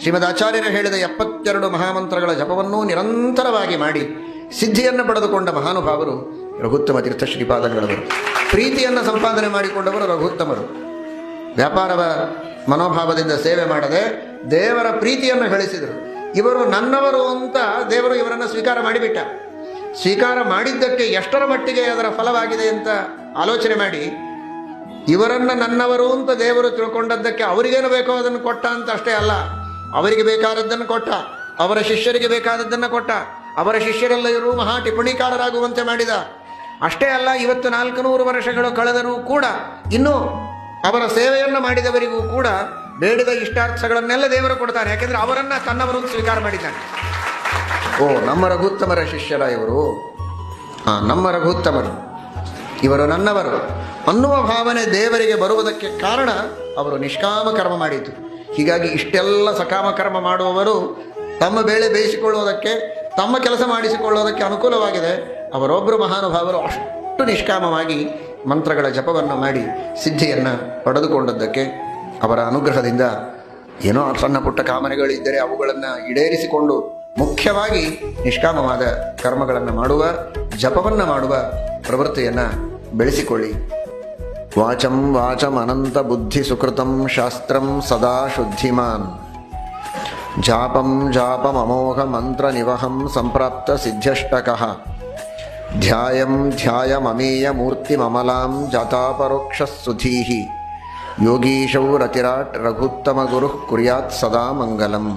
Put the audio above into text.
ಶ್ರೀಮದ್ ಆಚಾರ್ಯರು ಹೇಳಿದ 72 ಮಹಾಮಂತ್ರಗಳ ಜಪವನ್ನೂ ನಿರಂತರವಾಗಿ ಮಾಡಿ ಸಿದ್ಧಿಯನ್ನು ಪಡೆದುಕೊಂಡ ಮಹಾನುಭಾವರು ರಘುತ್ತಮ ತೀರ್ಥ ಶ್ರೀಪಾದಂಗಳವರು. ಪ್ರೀತಿಯನ್ನು ಸಂಪಾದನೆ ಮಾಡಿಕೊಂಡವರು ರಘುತ್ತಮರು. ವ್ಯಾಪಾರವ ಮನೋಭಾವದಿಂದ ಸೇವೆ ಮಾಡದೆ ದೇವರ ಪ್ರೀತಿಯನ್ನು ಗಳಿಸಿದರು. ಇವರು ನನ್ನವರು ಅಂತ ದೇವರು ಇವರನ್ನು ಸ್ವೀಕಾರ ಮಾಡಿಬಿಟ್ಟ. ಸ್ವೀಕಾರ ಮಾಡಿದ್ದಕ್ಕೆ ಎಷ್ಟರ ಮಟ್ಟಿಗೆ ಅದರ ಫಲವಾಗಿದೆ ಅಂತ ಆಲೋಚನೆ ಮಾಡಿ, ಇವರನ್ನು ನನ್ನವರು ಅಂತ ದೇವರು ತಿಳ್ಕೊಂಡದ್ದಕ್ಕೆ ಅವರಿಗೇನು ಬೇಕೋ ಅದನ್ನು ಕೊಟ್ಟ ಅಂತ ಅಷ್ಟೇ ಅಲ್ಲ, ಅವರಿಗೆ ಬೇಕಾದದ್ದನ್ನು ಕೊಟ್ಟ, ಅವರ ಶಿಷ್ಯರಿಗೆ ಬೇಕಾದದ್ದನ್ನು ಕೊಟ್ಟ, ಅವರ ಶಿಷ್ಯರೆಲ್ಲ ಇವರು ಮಹಾ ಟಿಪ್ಪಣಿಕಾರರಾಗುವಂತೆ ಮಾಡಿದ. ಅಷ್ಟೇ ಅಲ್ಲ, ಇವತ್ತು 400 ವರ್ಷಗಳು ಕಳೆದರೂ ಕೂಡ ಇನ್ನೂ ಅವರ ಸೇವೆಯನ್ನು ಮಾಡಿದವರಿಗೂ ಕೂಡ ಬೇಡಿದ ಇಷ್ಟಾರ್ಥಗಳನ್ನೆಲ್ಲ ದೇವರು ಕೊಡ್ತಾರೆ. ಯಾಕೆಂದರೆ ಅವರನ್ನು ತನ್ನವರು ಸ್ವೀಕಾರ ಮಾಡಿದ್ದಾನೆ. ಓ, ನಮ್ಮ ರಘುತ್ತಮರ ಶಿಷ್ಯರ ಇವರು, ನಮ್ಮ ರಘುತ್ತಮರು, ಇವರು ನನ್ನವರು ಅನ್ನುವ ಭಾವನೆ ದೇವರಿಗೆ ಬರುವುದಕ್ಕೆ ಕಾರಣ ಅವರು ನಿಷ್ಕಾಮ ಕರ್ಮ ಮಾಡಿತು. ಹೀಗಾಗಿ ಇಷ್ಟೆಲ್ಲ ಸಕಾಮ ಕರ್ಮ ಮಾಡುವವರು ತಮ್ಮ ಬೇಳೆ ಬೇಯಿಸಿಕೊಳ್ಳುವುದಕ್ಕೆ, ತಮ್ಮ ಕೆಲಸ ಮಾಡಿಸಿಕೊಳ್ಳುವುದಕ್ಕೆ ಅನುಕೂಲವಾಗಿದೆ. ಅವರೊಬ್ಬರು ಮಹಾನುಭಾವರು ಅಷ್ಟು ನಿಷ್ಕಾಮವಾಗಿ ಮಂತ್ರಗಳ ಜಪವನ್ನು ಮಾಡಿ ಸಿದ್ಧಿಯನ್ನು ಪಡೆದುಕೊಂಡದ್ದಕ್ಕೆ ಅವರ ಅನುಗ್ರಹದಿಂದ ಏನೋ ಸಣ್ಣ ಪುಟ್ಟ ಕಾಮನೆಗಳಿದ್ದರೆ ಅವುಗಳನ್ನು ಈಡೇರಿಸಿಕೊಂಡು ಮುಖ್ಯವಾಗಿ ನಿಷ್ಕಾಮವಾದ ಕರ್ಮಗಳನ್ನು ಮಾಡುವ, ಜಪವನ್ನು ಮಾಡುವ ಪ್ರವೃತ್ತಿಯನ್ನು ಬೆಳೆಸಿಕೊಳ್ಳಿ. ವಾಚಂ ವಾಚಂ ಅನಂತ ಬುದ್ಧಿ ಸುಕೃತಂ ಶಾಸ್ತ್ರಂ ಸದಾ ಶುದ್ಧಿಮಾನ್ ಜಾಪಂ ಜಾಪಂ ಅಮೋಘ ಮಂತ್ರ ನಿವಹಂ ಸಂಪ್ರಾಪ್ತ ಸಿದ್ಧ್ಯಷ್ಟಕಃ ಧ್ಯಾಯಂ ಧ್ಯಾಯಮಮೇಯ ಮೂರ್ತಿಮಮಲಾಂ ಜಾತಾಪರೋಕ್ಷ ಸುಧೀಃ ಯೋಗೀಶೌ ರತಿರಾಟ್ ರಘುತ್ತಮ ಗುರುಃ ಕುರ್ಯಾತ್ ಸದಾ ಮಂಗಲಂ.